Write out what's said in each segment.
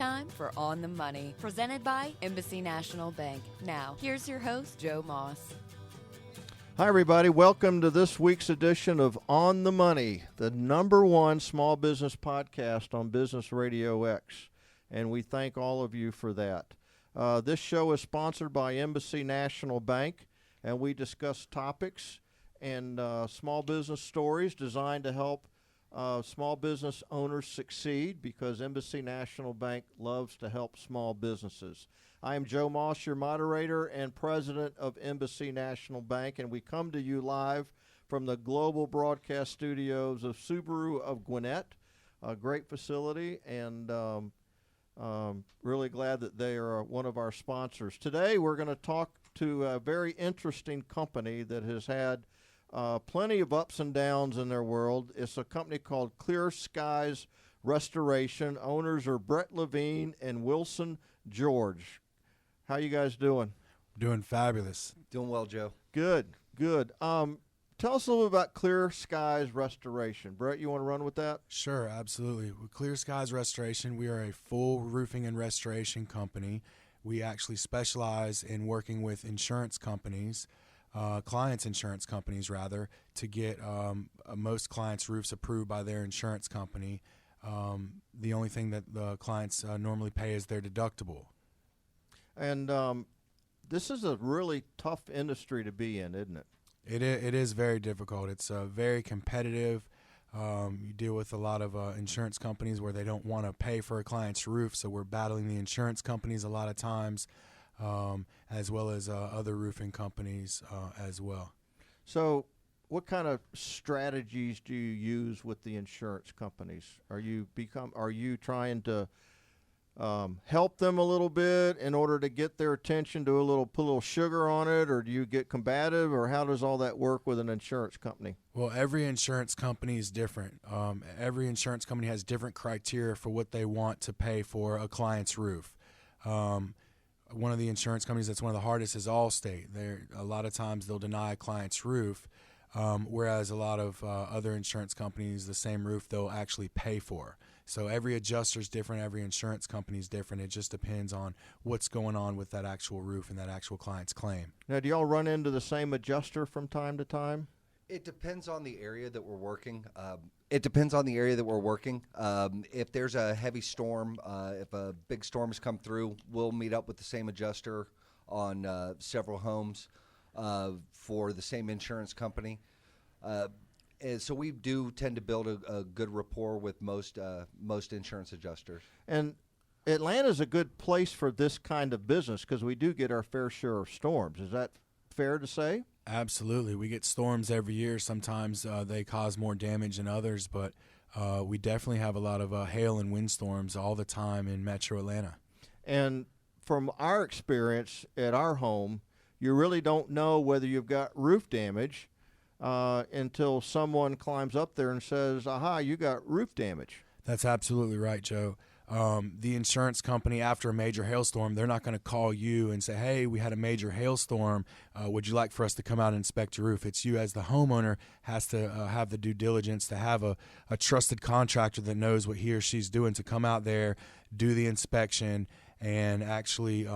Time for On the Money, presented by Embassy National Bank. Now, here's your host, Joe Moss. Hi, everybody. Welcome to this week's edition of On the Money, the #1 small business podcast on Business Radio X, and we thank all of you for that. This show is sponsored by Embassy National Bank, and we discuss topics and small business stories designed to help small business owners succeed, because Embassy National Bank loves to help small businesses. I am Joe Moss, your moderator and president of Embassy National Bank, and we come to you live from the global broadcast studios of Subaru of Gwinnett, a great facility, and really glad that they are one of our sponsors. Today we're going to talk to a very interesting company that has had plenty of ups and downs in their world. It's a company called Clear Skies Restoration. Owners are Brett Levine and Wilson George. How you guys doing? Doing fabulous. Doing well, Joe. Good. Tell us a little bit about Clear Skies Restoration. Brett, you want to run with that? Sure, absolutely. With Clear Skies Restoration, we are a full roofing and restoration company. We actually specialize in working with insurance companies, clients' insurance companies rather, to get most clients' roofs approved by their insurance company. The only thing that the clients normally pay is their deductible. And this is a really tough industry to be in, isn't it? It is very difficult. It's very competitive. You deal with a lot of insurance companies where they don't want to pay for a client's roof, so we're battling the insurance companies a lot of times, as well as other roofing companies as well. So what kind of strategies do you use with the insurance companies? Are you trying to help them a little bit in order to get their attention, put a little sugar on it, or do you get combative, or how does all that work with an insurance company? Well, every insurance company is different. Every insurance company has different criteria for what they want to pay for a client's roof. One of the insurance companies that's one of the hardest is Allstate. A lot of times they'll deny a client's roof, whereas a lot of other insurance companies, the same roof they'll actually pay for. So every adjuster is different, every insurance company is different. It just depends on what's going on with that actual roof and that actual client's claim. Now, do y'all run into the same adjuster from time to time? It depends on the area that we're working. If there's a heavy storm, if a big storm has come through, we'll meet up with the same adjuster on several homes for the same insurance company. And so we do tend to build a good rapport with most insurance adjusters. And Atlanta's a good place for this kind of business because we do get our fair share of storms. Is that fair to say? Absolutely. We get storms every year. Sometimes they cause more damage than others, but we definitely have a lot of hail and windstorms all the time in Metro Atlanta. And from our experience at our home, you really don't know whether you've got roof damage until someone climbs up there and says, aha, you got roof damage. That's absolutely right, Joe. The insurance company, after a major hailstorm, they're not going to call you and say, hey, we had a major hailstorm. Would you like for us to come out and inspect your roof? It's you as the homeowner has to have the due diligence to have a trusted contractor that knows what he or she's doing to come out there, do the inspection, and actually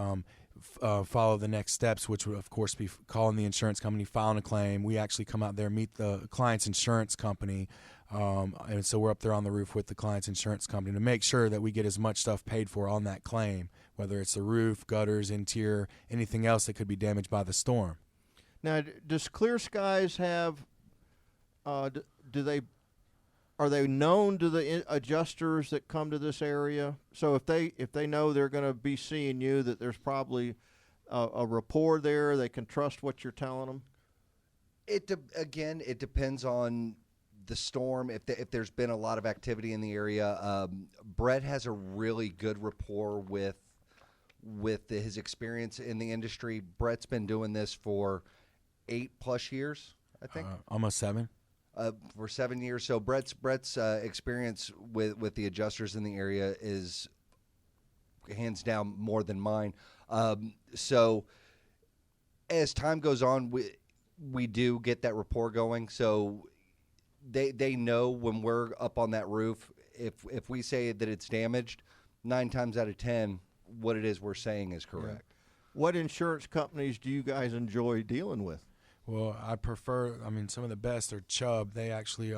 follow the next steps, which would, of course, be calling the insurance company, filing a claim. We actually come out there, meet the client's insurance company, and so we're up there on the roof with the client's insurance company to make sure that we get as much stuff paid for on that claim, whether it's the roof, gutters, interior, anything else that could be damaged by the storm. Now, does Clear Skies have, are they known to the adjusters that come to this area? So if they know they're going to be seeing you, that there's probably a rapport there, they can trust what you're telling them? It depends on the storm. If there's been a lot of activity in the area, Brett has a really good rapport with his experience in the industry. Brett's been doing this for 8+ years, I think. Almost 7. For 7 years. So Brett's experience with the adjusters in the area is hands down more than mine. So as time goes on, we do get that rapport going. So they know when we're up on that roof, if we say that it's damaged, 9 times out of 10, what it is we're saying is correct. What insurance companies do you guys enjoy dealing with? Well, I prefer. I mean, some of the best are Chubb. They actually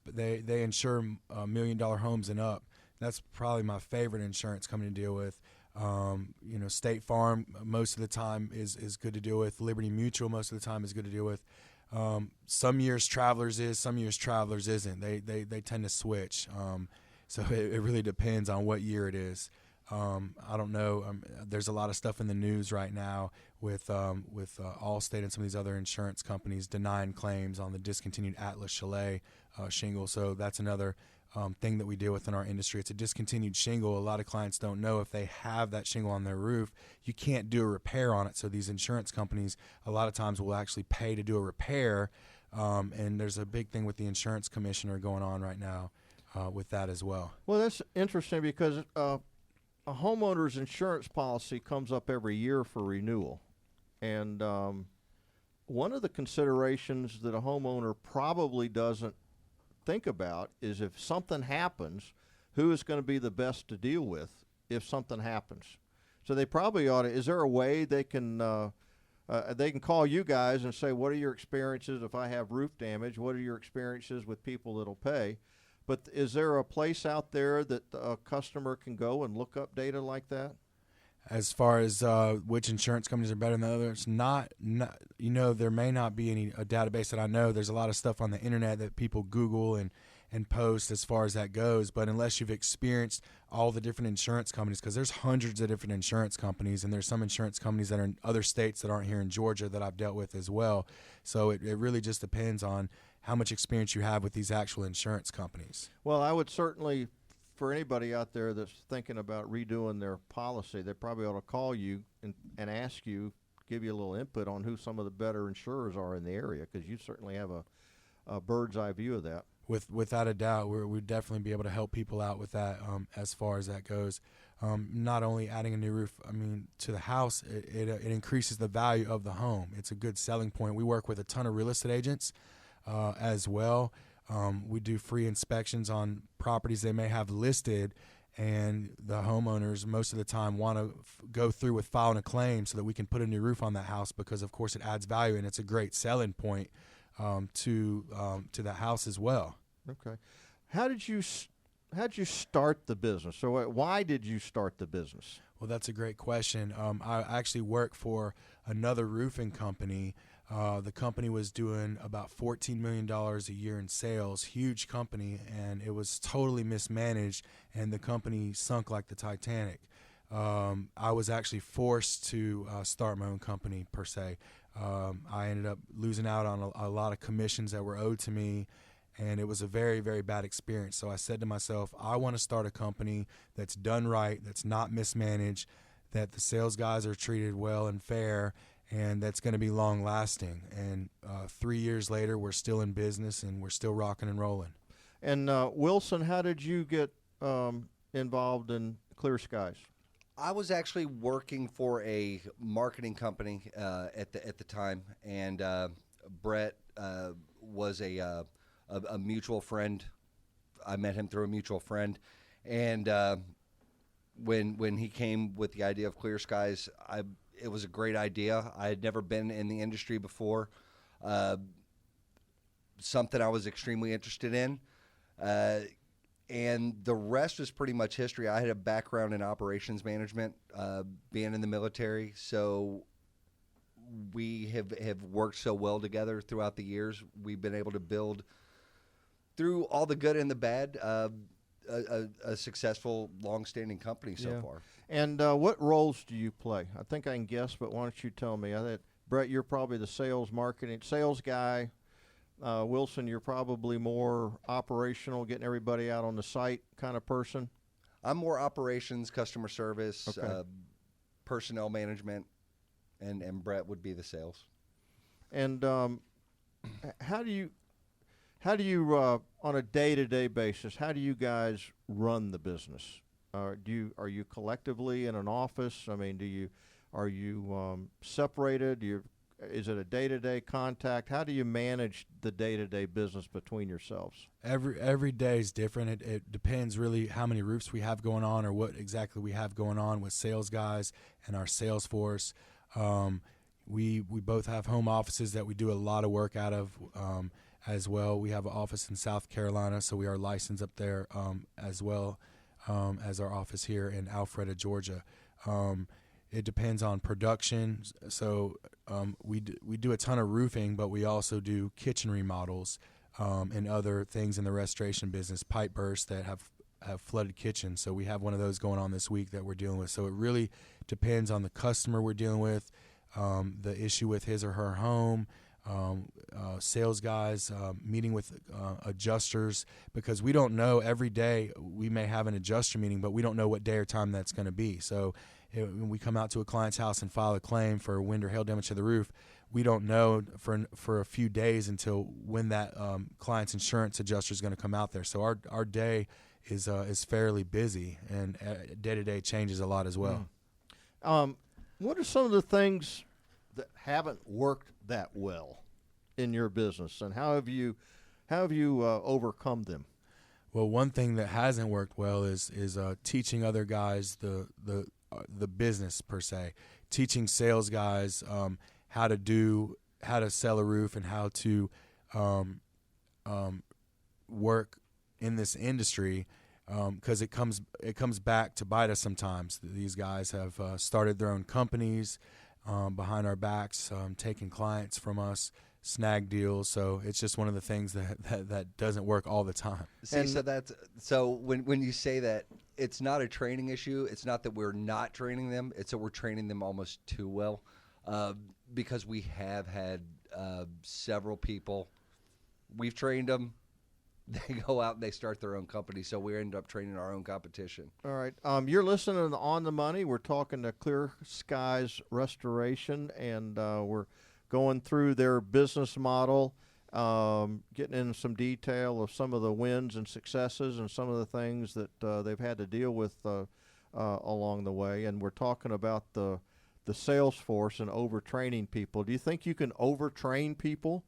they insure $1 million homes and up. That's probably my favorite insurance company to deal with. State Farm most of the time is good to deal with. Liberty Mutual most of the time is good to deal with. Some years Travelers is, some years Travelers isn't. They tend to switch. So it really depends on what year it is. I don't know. There's a lot of stuff in the news right now with Allstate and some of these other insurance companies denying claims on the discontinued Atlas Chalet shingle. So that's another thing that we deal with in our industry. It's a discontinued shingle. A lot of clients don't know if they have that shingle on their roof, you can't do a repair on it. So these insurance companies a lot of times will actually pay to do a repair. And there's a big thing with the insurance commissioner going on right now with that as well. Well, that's interesting because a homeowner's insurance policy comes up every year for renewal. And one of the considerations that a homeowner probably doesn't think about is if something happens, who is going to be the best to deal with if something happens. So they probably ought to, is there a way they can call you guys and say, what are your experiences if I have roof damage? What are your experiences with people that'll pay? But is there a place out there that a customer can go and look up data like that? As far as which insurance companies are better than others, not there may not be a database that I know. There's a lot of stuff on the internet that people Google and post as far as that goes. But unless you've experienced all the different insurance companies, because there's hundreds of different insurance companies, and there's some insurance companies that are in other states that aren't here in Georgia that I've dealt with as well. So it really just depends on how much experience you have with these actual insurance companies. Well, I would certainly, for anybody out there that's thinking about redoing their policy, they probably ought to call you and ask you, give you a little input on who some of the better insurers are in the area, because you certainly have a bird's eye view of that. Without a doubt, we'd definitely be able to help people out with that as far as that goes. Not only adding a new roof, to the house, it increases the value of the home. It's a good selling point. We work with a ton of real estate agents as well. We do free inspections on properties they may have listed, and the homeowners most of the time want to go through with filing a claim so that we can put a new roof on that house, because of course it adds value and it's a great selling point to the house as well. Okay. How did you start the business? So why did you start the business? Well, that's a great question. I actually work for another roofing company. The company was doing about $14 million a year in sales, huge company, and it was totally mismanaged, and the company sunk like the Titanic. I was actually forced to start my own company, per se. I ended up losing out on a lot of commissions that were owed to me, and it was a very, very bad experience. So I said to myself, I want to start a company that's done right, that's not mismanaged, that the sales guys are treated well and fair, and that's going to be long-lasting. And 3 years later, we're still in business, and we're still rocking and rolling. And Wilson, how did you get involved in Clear Skies? I was actually working for a marketing company at the time, and Brett was a mutual friend. I met him through a mutual friend, and when he came with the idea of Clear Skies, it was a great idea. I had never been in the industry before, something I was extremely interested in. And the rest was pretty much history. I had a background in operations management, being in the military, so we have worked so well together throughout the years. We've been able to build, through all the good and the bad, a successful, long-standing company so far. And what roles do you play? I think I can guess, but why don't you tell me? I think, Brett, you're probably the sales guy. Wilson, you're probably more operational, getting everybody out on the site kind of person. I'm more operations, customer service, okay. Personnel management, and Brett would be the sales. And how do you on a day-to-day basis, how do you guys run the business? Are you collectively in an office? I mean, are you separated? Is it a day-to-day contact? How do you manage the day-to-day business between yourselves? Every day is different. It depends really how many roofs we have going on or what exactly we have going on with sales guys and our sales force. We both have home offices that we do a lot of work out of as well. We have an office in South Carolina, so we are licensed up there as well as our office here in Alpharetta, Georgia. It depends on production. So we do a ton of roofing, but we also do kitchen remodels and other things in the restoration business, pipe bursts that have flooded kitchens. So we have one of those going on this week that we're dealing with. So it really depends on the customer we're dealing with, the issue with his or her home, sales guys, meeting with adjusters, because we don't know every day. We may have an adjuster meeting, but we don't know what day or time that's going to be. So when we come out to a client's house and file a claim for wind or hail damage to the roof, we don't know for a few days until when that client's insurance adjuster is going to come out there. So our day is fairly busy, and day-to-day changes a lot as well. What are some of the things that haven't worked that well in your business, and how have you overcome them? Well, one thing that hasn't worked well is teaching other guys the business per se, teaching sales guys how to sell a roof and how to work in this industry, because it comes back to bite us sometimes. These guys have started their own companies behind our backs, taking clients from us, snag deals. So it's just one of the things that doesn't work all the time. See, so when you say that, it's not a training issue. It's not that we're not training them. It's that we're training them almost too well, because we have had several people. We've trained them. They go out and they start their own company, so we end up training our own competition. All right. You're listening to On the Money. We're talking to Clear Skies Restoration, and we're going through their business model, getting into some detail of some of the wins and successes and some of the things that they've had to deal with along the way. And we're talking about the sales force and overtraining people. Do you think you can overtrain people?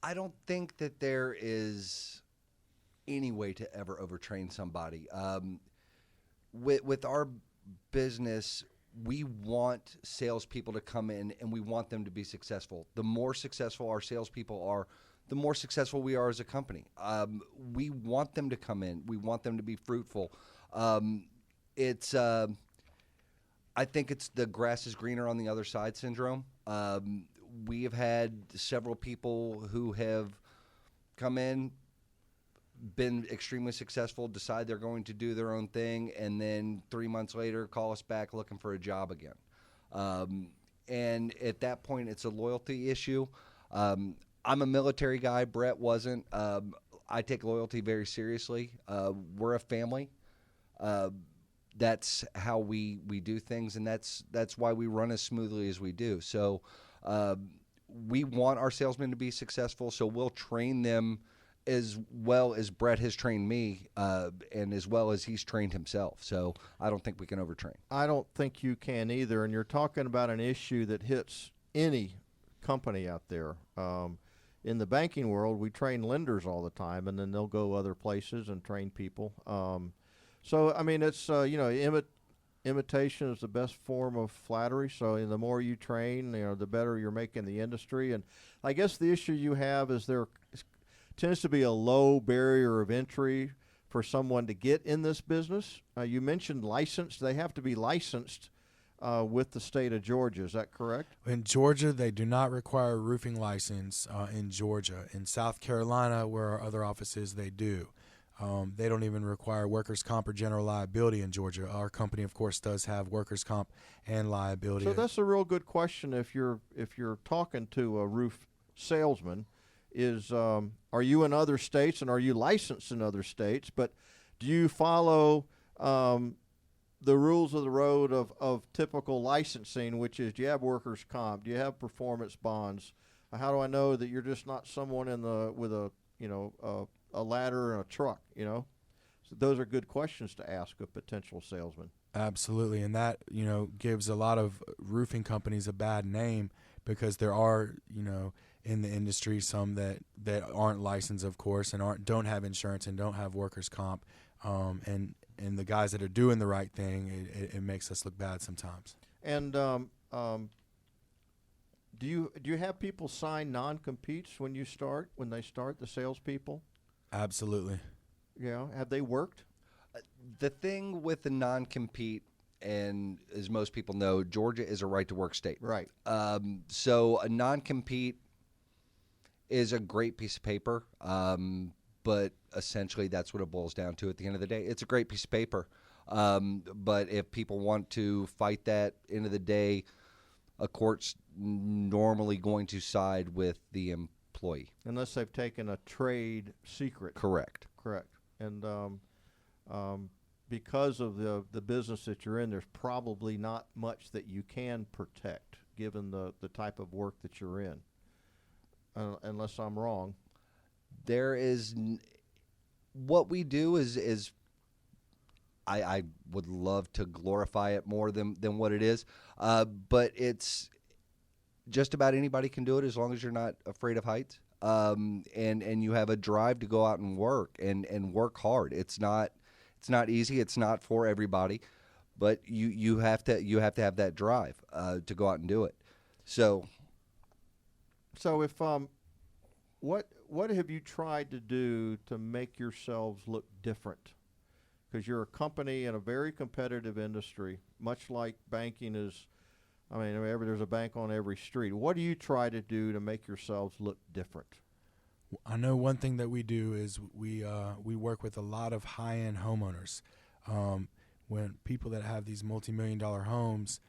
I don't think that there is any way to ever overtrain somebody. With our business, we want salespeople to come in and we want them to be successful. The more successful our salespeople are, the more successful we are as a company. We want them to come in. We want them to be fruitful. I think it's the grass is greener on the other side syndrome. We have had several people who have come in, been extremely successful, decide they're going to do their own thing, and then 3 months later call us back looking for a job again. And at that point, it's a loyalty issue. I'm a military guy. Brett wasn't. I take loyalty very seriously. We're a family. That's how we do things, and that's why we run as smoothly as we do. So we want our salesmen to be successful, so we'll train them as well as Brett has trained me, and as well as he's trained himself. So I don't think we can overtrain. I don't think you can either, and you're talking about an issue that hits any company out there. In the banking world, we train lenders all the time, and then they'll go other places and train people. So, I mean, it's, imitation is the best form of flattery. So the more you train, the better you're making the industry. And I guess the issue you have is there tends to be a low barrier of entry for someone to get in this business. You mentioned licensed. They have to be licensed with the state of Georgia. Is that correct? In Georgia, they do not require a roofing license in Georgia. In South Carolina, where our other office is, they do. They don't even require workers' comp or general liability in Georgia. Our company, of course, does have workers' comp and liability. So that's a real good question. If you're talking to a roof salesman, are you in other states and are you licensed in other states? But do you follow the rules of the road of typical licensing, which is, do you have workers' comp? Do you have performance bonds? How do I know that you're just not someone with a ladder and a truck, So those are good questions to ask a potential salesman. Absolutely, and that gives a lot of roofing companies a bad name because there are, in the industry some that aren't licensed, of course, and don't have insurance and don't have workers' comp, and the guys that are doing the right thing, it makes us look bad sometimes. And do you have people sign non-competes when they start, the salespeople? Absolutely. Yeah. Have they worked? The thing with the non-compete, and as most people know, Georgia is a right-to-work state. Right. So a non-compete is a great piece of paper, but essentially that's what it boils down to at the end of the day. It's a great piece of paper. But if people want to fight that, end of the day, a court's normally going to side with the employee. Unless they've taken a trade secret. Correct. And because of the business that you're in, there's probably not much that you can protect given the type of work that you're in, unless I'm wrong. There is what we do is I would love to glorify it more than what it is, but it's just about anybody can do it as long as you're not afraid of heights, and you have a drive to go out and work work hard. It's not easy. It's not for everybody, but you have to have that drive to go out and do it. So if what have you tried to do to make yourselves look different? Because you're a company in a very competitive industry, much like banking is. I mean, there's a bank on every street. What do you try to do to make yourselves look different? I know one thing that we do is we work with a lot of high-end homeowners. When people that have these multi-million-dollar homes,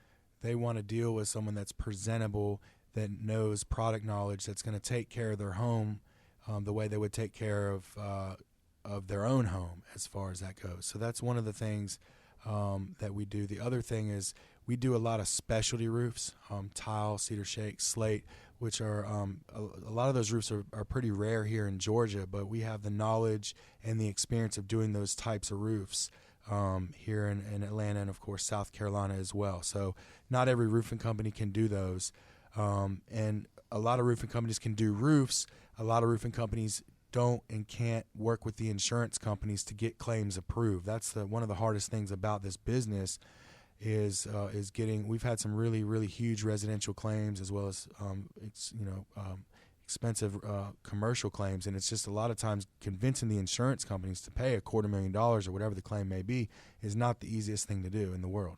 they want to deal with someone that's presentable, that knows product knowledge, that's going to take care of their home the way they would take care of their own home as far as that goes. So that's one of the things that we do. The other thing is we do a lot of specialty roofs, tile, cedar shake, slate, which are a lot of those roofs are pretty rare here in Georgia, but we have the knowledge and the experience of doing those types of roofs here in Atlanta and, of course, South Carolina as well. So not every roofing company can do those. And a lot of roofing companies can do roofs. A lot of roofing companies don't and can't work with the insurance companies to get claims approved. That's one of the hardest things about this business is getting. We've had some really, really huge residential claims as well as expensive commercial claims, and it's just a lot of times convincing the insurance companies to pay $250,000 or whatever the claim may be is not the easiest thing to do in the world.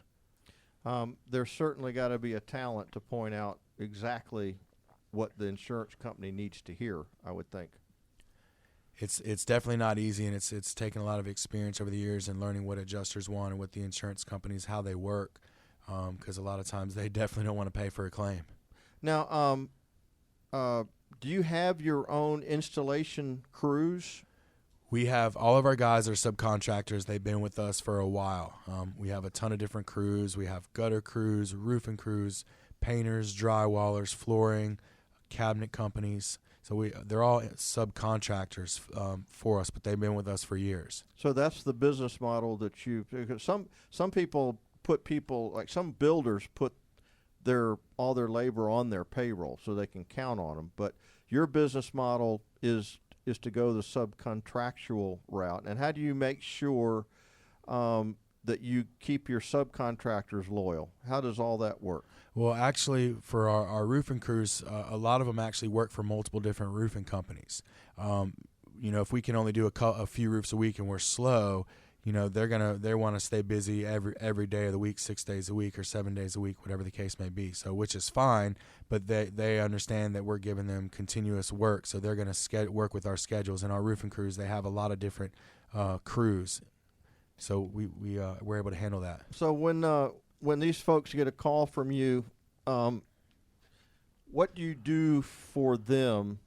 There's certainly got to be a talent to point out exactly what the insurance company needs to hear, I would think. It's definitely not easy, and it's taken a lot of experience over the years and learning what adjusters want and what the insurance companies, how they work, because a lot of times they definitely don't want to pay for a claim. Now, do you have your own installation crews? We have all of our guys are subcontractors. They've been with us for a while. We have a ton of different crews. We have gutter crews, roofing crews, painters, drywallers, flooring, cabinet companies. So they're all subcontractors for us, but they've been with us for years. So that's the business model that because some people like some builders put all their labor on their payroll so they can count on them. But your business model is to go the subcontractual route. And how do you make sure that you keep your subcontractors loyal? How does all that work? Well, actually, for our roofing crews, a lot of them actually work for multiple different roofing companies. If we can only do a few roofs a week and we're slow, they want to stay busy every day of the week, 6 days a week or 7 days a week, whatever the case may be. So, which is fine, but they understand that we're giving them continuous work, so they're going to work with our schedules. And our roofing crews, they have a lot of different crews, so we're able to handle that. So when these folks get a call from you, what do you do for them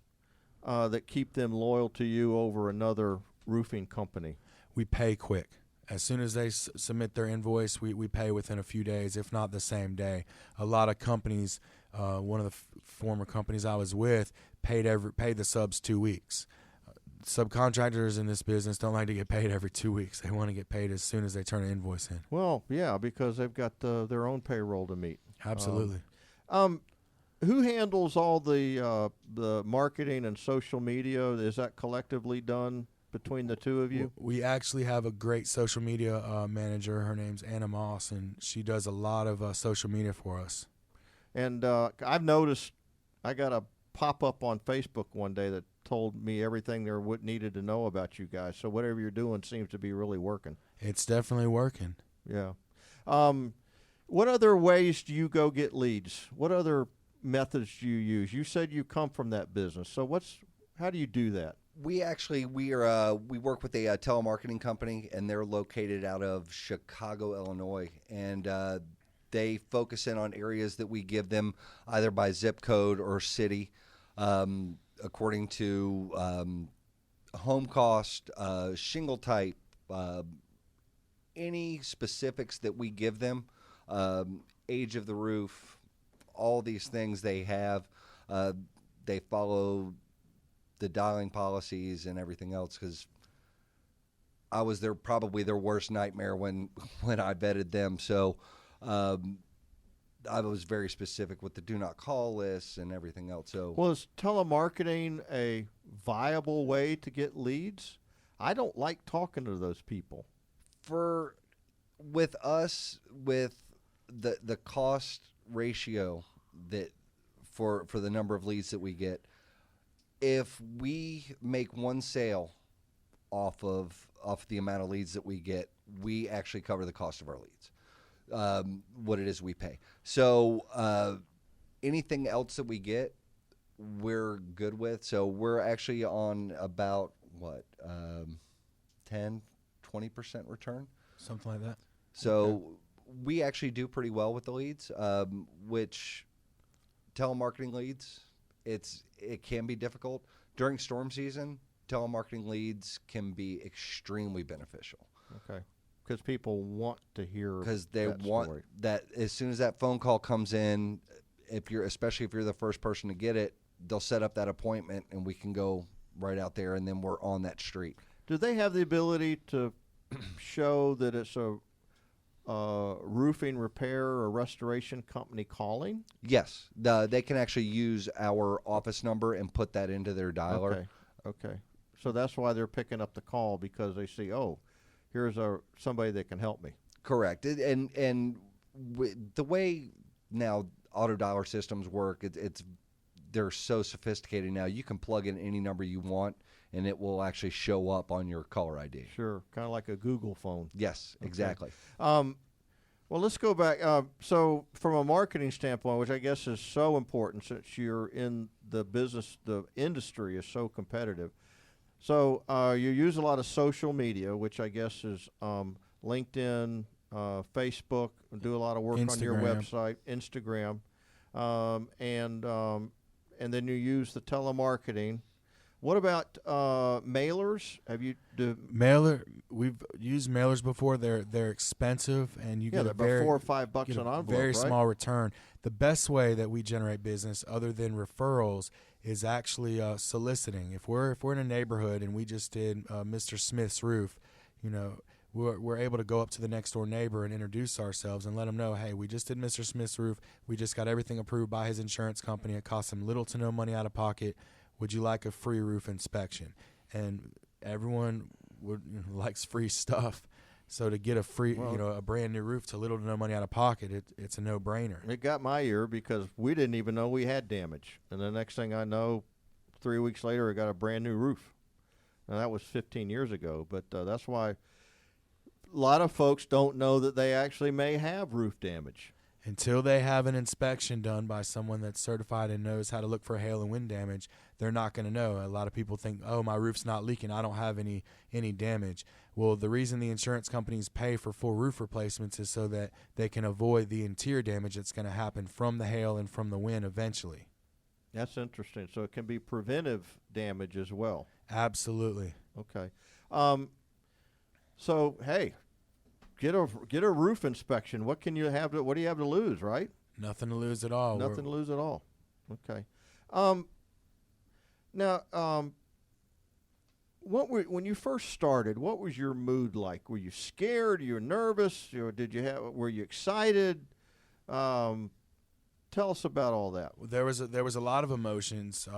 that keep them loyal to you over another roofing company? We pay quick. As soon as they submit their invoice, we pay within a few days, if not the same day. A lot of companies, one of the former companies I was with, paid the subs 2 weeks. Subcontractors in this business don't like to get paid every 2 weeks. They want to get paid as soon as they turn an invoice in. Well, yeah, because they've got their own payroll to meet. Absolutely. who handles all the marketing and social media? Is that collectively done between the two of you? We actually have a great social media manager. Her name's Anna Moss, and she does a lot of social media for us. And I've noticed I got a pop-up on Facebook one day that told me everything there needed to know about you guys. So whatever you're doing seems to be really working. It's definitely working. Yeah. What other ways do you go get leads? What other methods do you use? You said you come from that business. So how do you do that? We work with a telemarketing company, and they're located out of Chicago, Illinois, and they focus in on areas that we give them either by zip code or city, according to home cost, shingle type, any specifics that we give them, age of the roof, all these things they have. They follow the dialing policies and everything else, because I was probably their worst nightmare when I vetted them. So I was very specific with the do not call lists and everything else. So, well, is telemarketing a viable way to get leads? I don't like talking to those people. With us, with the cost ratio that for the number of leads that we get, if we make one sale off the amount of leads that we get, we actually cover the cost of our leads, what it is we pay. So anything else that we get, we're good with. So we're actually on about 10, 20% return. Something like that. So Okay. we actually do pretty well with the leads, which telemarketing leads, it can be difficult. During storm season, telemarketing leads can be extremely beneficial. Okay. Because people want to hear Because they that want story. that as soon as that phone call comes in, especially if you're the first person to get it, they'll set up that appointment and we can go right out there, and then we're on that street. Do they have the ability to show that it's a roofing repair or restoration company calling? Yes, they can actually use our office number and put that into their dialer. Okay. So that's why they're picking up the call, because they see, oh, here's somebody that can help me. Correct. And the way now auto dialer systems work, they're so sophisticated now. You can plug in any number you want, and it will actually show up on your caller ID. Sure, kind of like a Google phone. Yes, Okay. exactly. Well, let's go back. So from a marketing standpoint, which I guess is so important since you're in the business, the industry is so competitive. So you use a lot of social media, which I guess is LinkedIn, Facebook, do a lot of work on your website, Instagram, and then you use the telemarketing. What about mailers? Have you Mailer? We've used mailers before. They're expensive, and you get they're a very about $4 or $5 get an a envelope, very right? small return. The best way that we generate business, other than referrals, is actually soliciting. If we're in a neighborhood and we just did Mr. Smith's roof, we're able to go up to the next door neighbor and introduce ourselves and let them know, hey, we just did Mr. Smith's roof. We just got everything approved by his insurance company. It costs him little to no money out of pocket. Would you like a free roof inspection? And everyone likes free stuff. So to get a free, a brand new roof to little to no money out of pocket, it's a no-brainer. It got my ear because we didn't even know we had damage. And the next thing I know, 3 weeks later, I got a brand new roof. Now, that was 15 years ago, but that's why a lot of folks don't know that they actually may have roof damage. Until they have an inspection done by someone that's certified and knows how to look for hail and wind damage, they're not going to know. A lot of people think, oh, my roof's not leaking, I don't have any damage. Well, the reason the insurance companies pay for full roof replacements is so that they can avoid the interior damage that's going to happen from the hail and from the wind eventually. That's interesting. So it can be preventive damage as well. Absolutely. Okay. So, hey, get a roof inspection. What do you have to lose, right? Nothing to lose at all. Nothing to lose at all. Okay. Now, when you first started, what was your mood like? Were you scared? You were nervous? Were you excited? tell us about all that. There was a lot of emotions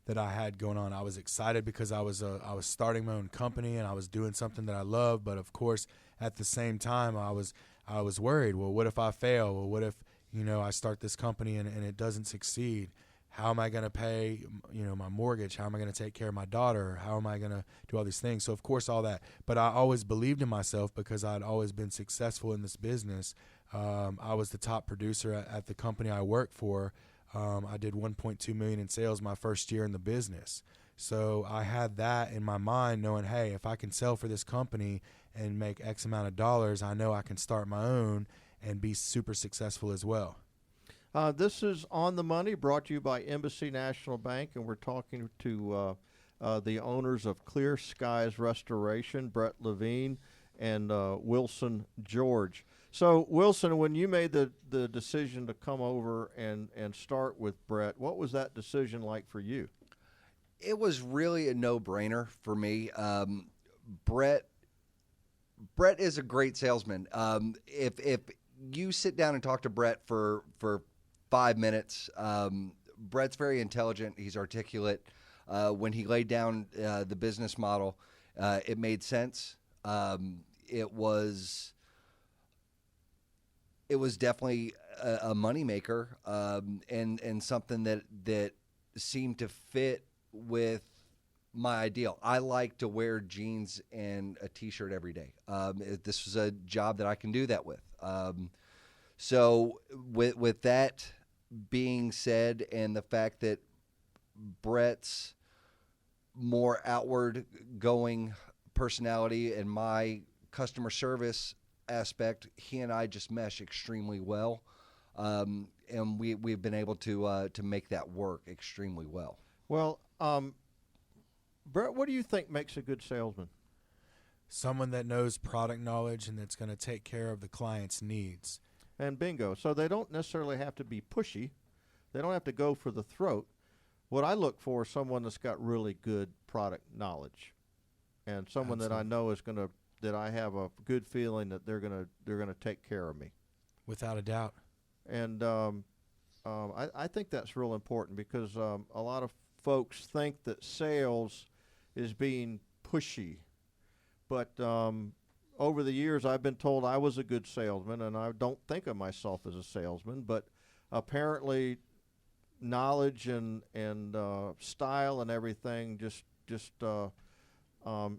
that I had going on. I was excited because I was starting my own company and I was doing something that I love. But of course, at the same time, I was worried. Well, what if I fail? Well, what if I start this company and it doesn't succeed? How am I going to pay my mortgage? How am I going to take care of my daughter? How am I going to do all these things? So of course all that. But I always believed in myself because I'd always been successful in this business. I was the top producer at the company I worked for. I did 1.2 million in sales my first year in the business. So I had that in my mind, knowing, hey, if I can sell for this company and make X amount of dollars, I know I can start my own and be super successful as well. This is On the Money, brought to you by Embassy National Bank, and we're talking to the owners of Clear Skies Restoration, Brett Levine and Wilson George. So, Wilson, when you made the decision to come over and start with Brett, what was that decision like for you? It was really a no-brainer for me. Brett is a great salesman. If you sit down and talk to Brett for 5 minutes, Brett's very intelligent. He's articulate. When he laid down the business model, it made sense. It was definitely a moneymaker, and something that seemed to fit with my ideal. I like to wear jeans and a T-shirt every day. This was a job that I can do that with. So with that being said, and the fact that Brett's more outward going personality and my customer service aspect, he and I just mesh extremely well, and we've been able to make that work extremely well. Well, Brett, what do you think makes a good salesman? Someone that knows product knowledge and that's going to take care of the client's needs. And bingo. So they don't necessarily have to be pushy. They don't have to go for the throat. What I look for is someone that's got really good product knowledge, and someone Absolutely. that I know is going to, that I have a good feeling that they're going to take care of me. Without a doubt. And I think that's real important because a lot of folks think that sales is being pushy. But over the years, I've been told I was a good salesman, and I don't think of myself as a salesman. But apparently, knowledge and style and everything just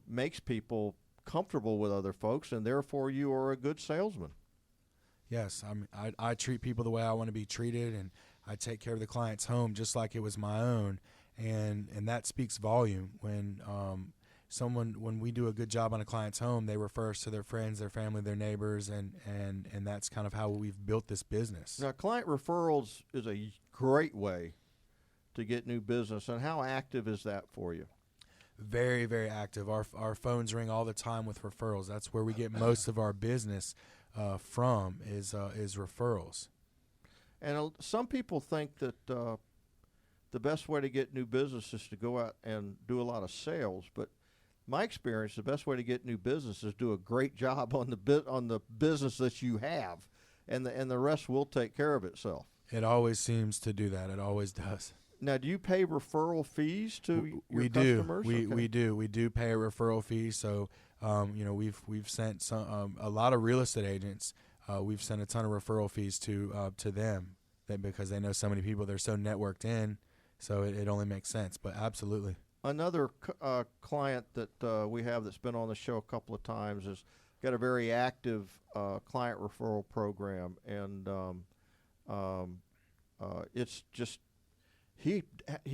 makes people comfortable with other folks, and therefore you are a good salesman. Yes, I treat people the way I want to be treated, and I take care of the client's home just like it was my own, and that speaks volume. When we do a good job on a client's home, they refer us to their friends, their family, their neighbors, and that's kind of how we've built this business. Now, client referrals is a great way to get new business, and how active is that for you? Very, very active. Our phones ring all the time with referrals. That's where we get most of our business from is referrals. And some people think that the best way to get new business is to go out and do a lot of sales. But my experience, the best way to get new business is do a great job on the business that you have, and the rest will take care of itself. It always seems to do that. It always does. Now, do you pay referral fees to your customers? We do pay a referral fee. So, we've sent a lot of real estate agents. We've sent a ton of referral fees to them, because they know so many people. They're so networked in, so it only makes sense. But absolutely. Another client that we have that's been on the show a couple of times has got a very active client referral program, and it's just he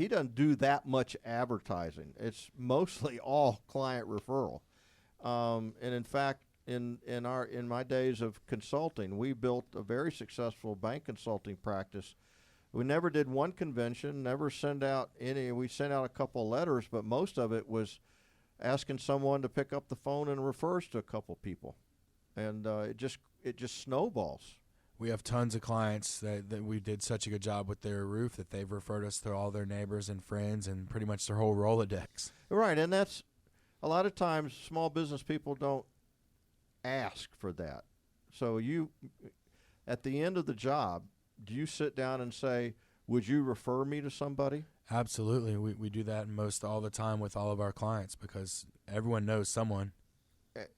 doesn't do that much advertising. It's mostly all client referral, and in fact, in my days of consulting, we built a very successful bank consulting practice. We never did one convention, never sent out any. We sent out a couple letters, but most of it was asking someone to pick up the phone and refer us to a couple people, and it just snowballs. We have tons of clients that we did such a good job with their roof that they've referred us to all their neighbors and friends and pretty much their whole Rolodex. Right, and that's a lot of times small business people don't ask for that. So you, at the end of the job, do you sit down and say, would you refer me to somebody? Absolutely. We do that most all the time with all of our clients because everyone knows someone.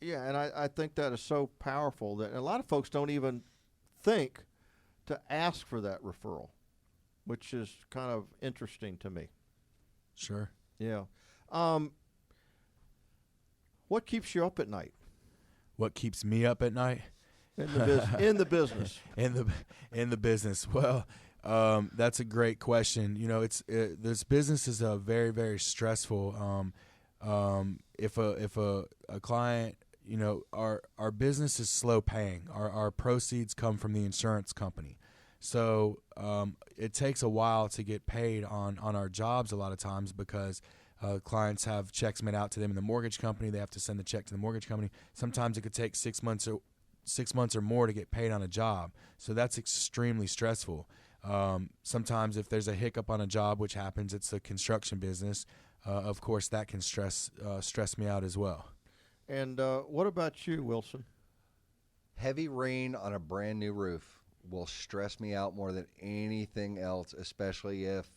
Yeah, and I think that is so powerful that a lot of folks don't even think to ask for that referral, which is kind of interesting to me. Sure. Yeah. What keeps you up at night? What keeps me up at night? In the business. In the business. Well, that's a great question. You know, this business is a very, very stressful. If a client, you know, our business is slow paying. Our proceeds come from the insurance company, so it takes a while to get paid on our jobs a lot of times because clients have checks made out to them in the mortgage company. They have to send the check to the mortgage company. Sometimes it could take 6 months or more to get paid on a job. So that's extremely stressful. Sometimes if there's a hiccup on a job, which happens, it's a construction business. Of course, that can stress me out as well. And what about you, Wilson? Heavy rain on a brand new roof will stress me out more than anything else, especially if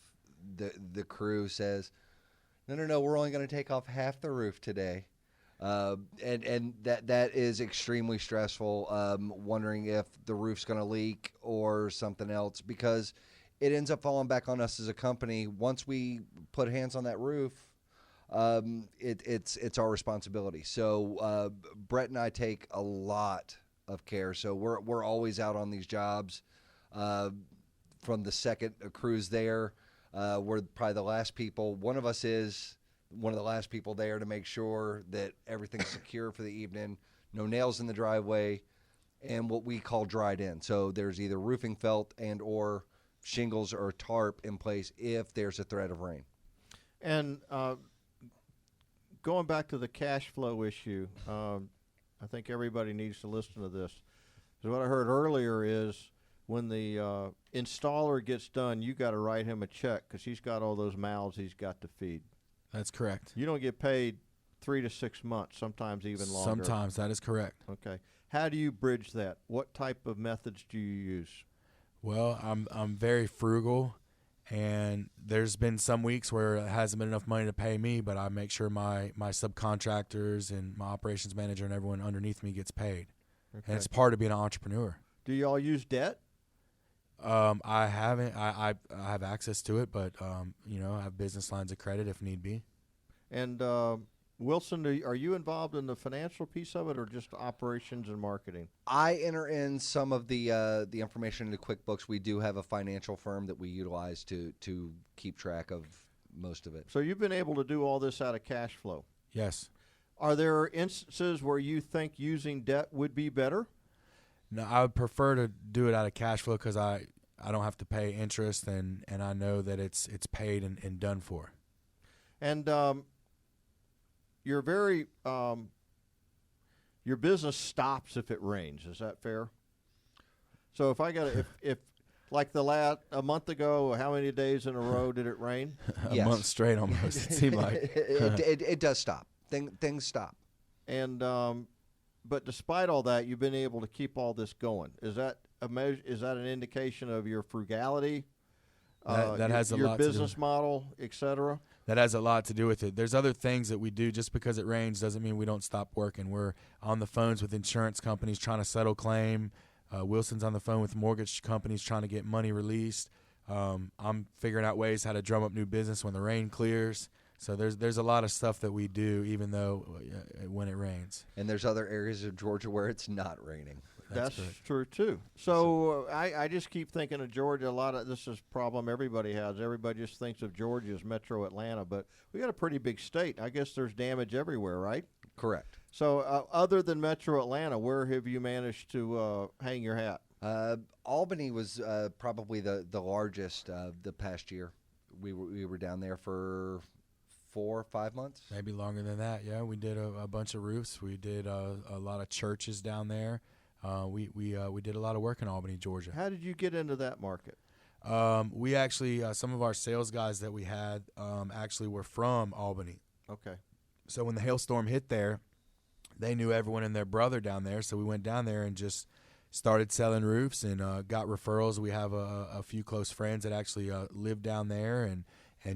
the crew says, no, we're only going to take off half the roof today. And that is extremely stressful, wondering if the roof's going to leak or something else, because it ends up falling back on us as a company. Once we put hands on that roof, it's our responsibility. So Brett and I take a lot of care. So we're always out on these jobs. From the second a crew's there, we're probably the last people. One of us is one of the last people there to make sure that everything's secure for the evening, no nails in the driveway, and what we call dried in. So there's either roofing felt and or shingles or tarp in place if there's a threat of rain. And going back to the cash flow issue, I think everybody needs to listen to this. Because what I heard earlier is when the installer gets done, you got to write him a check because he's got all those mouths he's got to feed. That's correct. You don't get paid 3 to 6 months, sometimes even longer. Sometimes, that is correct. Okay. How do you bridge that? What type of methods do you use? Well, I'm very frugal, and there's been some weeks where it hasn't been enough money to pay me, but I make sure my subcontractors and my operations manager and everyone underneath me gets paid. Okay. And it's part of being an entrepreneur. Do you all use debt? I haven't. I have access to it, but you know, I have business lines of credit if need be. And Wilson, are you involved in the financial piece of it, or just operations and marketing? I enter in some of the information into QuickBooks. We do have a financial firm that we utilize to keep track of most of it. So you've been able to do all this out of cash flow. Yes. Are there instances where you think using debt would be better? No, I would prefer to do it out of cash flow because I don't have to pay interest, and I know that it's paid and done for. And you're very your business stops if it rains. Is that fair? So if I got if like a month ago, how many days in a row did it rain? A month straight almost. It seemed like it does stop. Things stop. And but despite all that, you've been able to keep all this going. Is that is that an indication of your frugality? That has a lot your to do business model, et cetera? That has a lot to do with it. There's other things that we do. Just because it rains doesn't mean we don't stop working. We're on the phones with insurance companies trying to settle claim. Wilson's on the phone with mortgage companies trying to get money released. I'm figuring out ways how to drum up new business when the rain clears. So there's a lot of stuff that we do, even though when it rains. And there's other areas of Georgia where it's not raining. That's true too. So I just keep thinking of Georgia. A lot of this is a problem everybody has. Everybody just thinks of Georgia as Metro Atlanta, but we got a pretty big state. I guess there's damage everywhere, right? Correct. So other than Metro Atlanta, where have you managed to hang your hat? Albany was probably the largest the past year. We were down there for 4 or 5 months. Maybe longer than that. Yeah, we did a bunch of roofs. We did a lot of churches down there. We did a lot of work in Albany, Georgia. How did you get into that market? We actually some of our sales guys that we had actually were from Albany. Okay. So when the hailstorm hit there, they knew everyone and their brother down there. So we went down there and just started selling roofs and got referrals. We have a few close friends that actually live down there and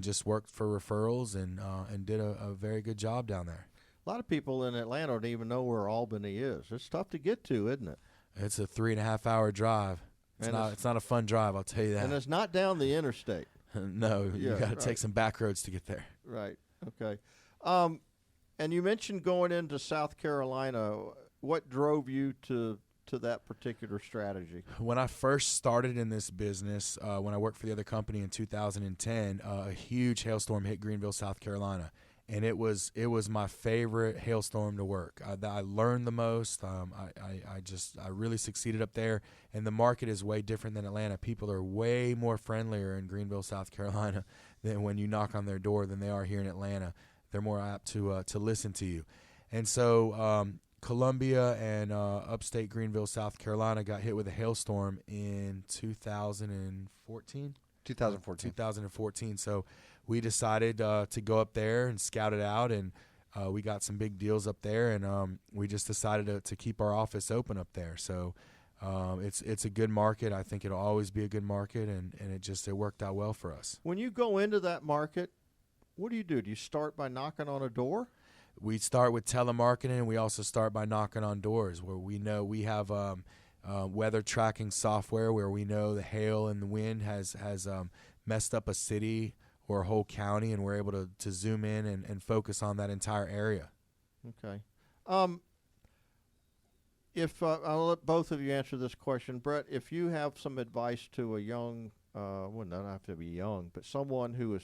just worked for referrals and did a very good job down there. A lot of people in Atlanta don't even know where Albany is. It's tough to get to, isn't it? It's a 3.5 hour drive. It's not a fun drive, I'll tell you that. And it's not down the interstate. No, you got to take some back roads to get there. Right. Okay. And you mentioned going into South Carolina. What drove you to that particular strategy? When I first started in this business, when I worked for the other company in 2010, a huge hailstorm hit Greenville, South Carolina. And it was my favorite hailstorm to work. I learned the most. I really succeeded up there. And the market is way different than Atlanta. People are way more friendlier in Greenville, South Carolina, than when you knock on their door than they are here in Atlanta. They're more apt to listen to you. And so Columbia and upstate Greenville, South Carolina got hit with a hailstorm in 2014. 2014. So we decided to go up there and scout it out, and we got some big deals up there, and we just decided to keep our office open up there. So it's a good market. I think it'll always be a good market, and it worked out well for us. When you go into that market, what do? Do you start by knocking on a door? We start with telemarketing, and we also start by knocking on doors where we know we have weather tracking software where we know the hail and the wind has messed up a city or a whole county, and we're able to zoom in and focus on that entire area. Okay. If I'll let both of you answer this question. Brett, if you have some advice to a young, well, not have to be young, but someone who has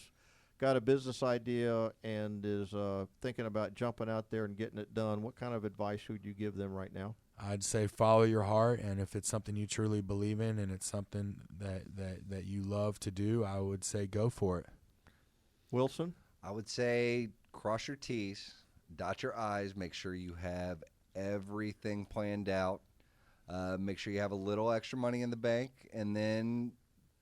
got a business idea and is thinking about jumping out there and getting it done, what kind of advice would you give them right now? I'd say follow your heart, and if it's something you truly believe in and it's something that you love to do, I would say go for it. Wilson? I would say cross your T's, dot your I's, make sure you have everything planned out, make sure you have a little extra money in the bank, and then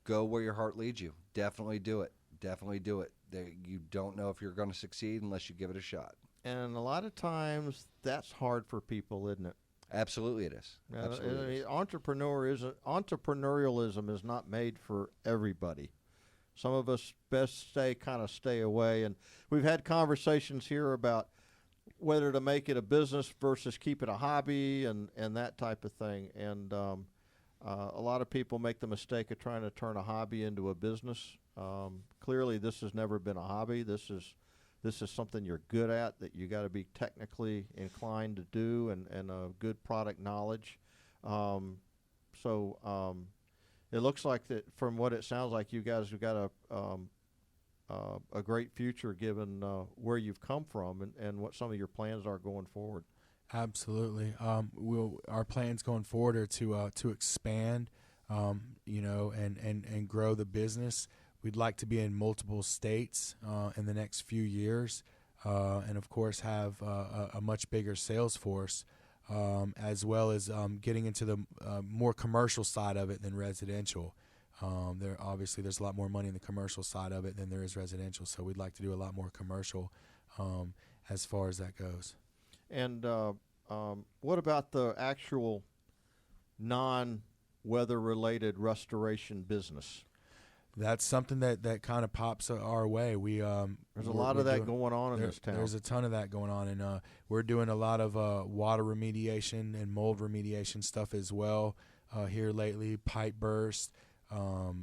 go where your heart leads you. Definitely do it. Definitely do it. You don't know if you're going to succeed unless you give it a shot. And a lot of times that's hard for people, isn't it? Absolutely it is. Absolutely. Entrepreneurialism is not made for everybody. Some of us best stay away. And we've had conversations here about whether to make it a business versus keep it a hobby and that type of thing. And a lot of people make the mistake of trying to turn a hobby into a business. Clearly, this has never been a hobby. This is something you're good at, that you got to be technically inclined to do, and a good product knowledge. It looks like that from what it sounds like, you guys have got a great future given where you've come from and what some of your plans are going forward. Absolutely. Our plans going forward are to expand, and grow the business. We'd like to be in multiple states in the next few years, and of course have a much bigger sales force, as well as getting into the more commercial side of it than residential. There's a lot more money in the commercial side of it than there is residential, so we'd like to do a lot more commercial as far as that goes. And what about the actual non-weather-related restoration business? That's something that kind of pops our way. There's a lot of that going on in this town. There's a ton of that going on, and we're doing a lot of water remediation and mold remediation stuff as well here lately. Pipe burst, a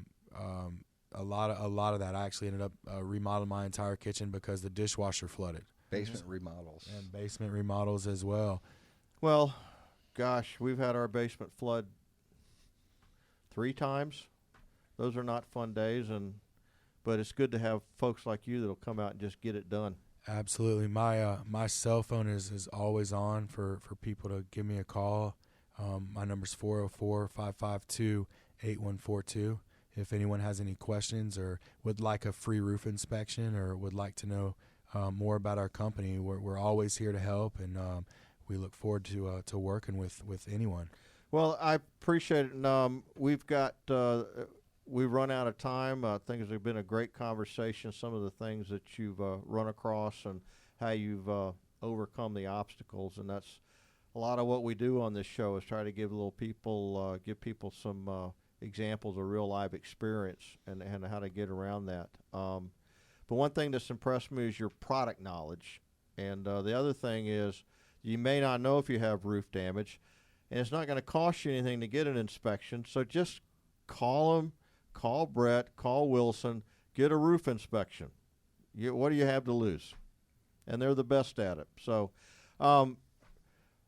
lot of that. I actually ended up remodeling my entire kitchen because the dishwasher flooded. Basement remodels. And basement remodels as well. Well, gosh, we've had our basement flood 3 times. Those are not fun days, but it's good to have folks like you that'll come out and just get it done. Absolutely. My cell phone is always on for people to give me a call. My number's 404-552-8142. If anyone has any questions or would like a free roof inspection or would like to know more about our company, we're always here to help, and we look forward to working with anyone. Well, I appreciate it. And, we've run out of time. I think it's been a great conversation, some of the things that you've run across and how you've overcome the obstacles, and that's a lot of what we do on this show is try to give people some examples of real life experience and how to get around that. But one thing that's impressed me is your product knowledge. And the other thing is you may not know if you have roof damage, and it's not going to cost you anything to get an inspection. So just call them, call Brett, call Wilson, get a roof inspection. What do you have to lose? And they're the best at it. So, well,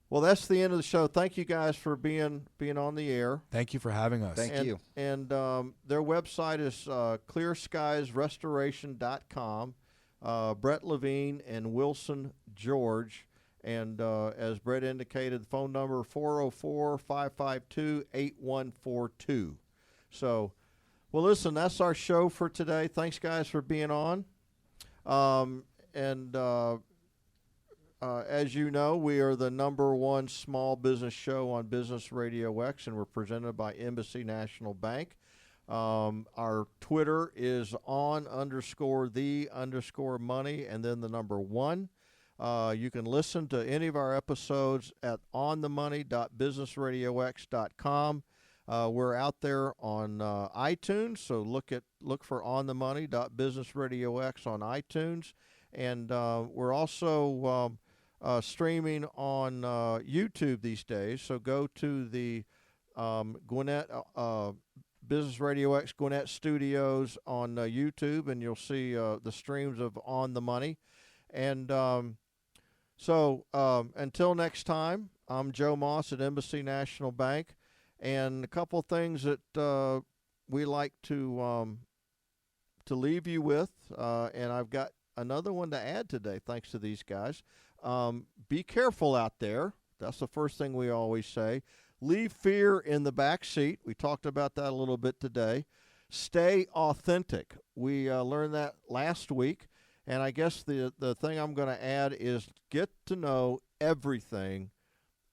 that's the end of the show. Thank you guys for being on the air. Thank you for having us. Thank you. And their website is clearskiesrestoration.com. Brett Levine and Wilson George. And as Brett indicated, the phone number 404-552-8142. So, well, listen, that's our show for today. Thanks, guys, for being on. As you know, we are the _1 small business show on Business Radio X, and we're presented by Embassy National Bank. Our Twitter is _the_money, and then the number 1. You can listen to any of our episodes at onthemoney.businessradiox.com. We're out there on iTunes, so look for onthemoney.businessradiox on iTunes, and we're also streaming on YouTube these days. So go to the Gwinnett Business Radio X Gwinnett Studios on YouTube, and you'll see the streams of On the Money. And so until next time, I'm Joe Moss at Embassy National Bank. And a couple of things that we like to leave you with, and I've got another one to add today, thanks to these guys. Be careful out there. That's the first thing we always say. Leave fear in the back seat. We talked about that a little bit today. Stay authentic. We learned that last week, and I guess the thing I'm going to add is get to know everything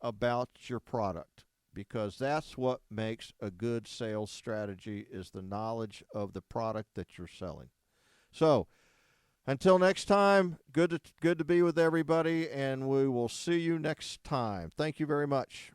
about your product, because that's what makes a good sales strategy, is the knowledge of the product that you're selling. So until next time, good to be with everybody, and we will see you next time. Thank you very much.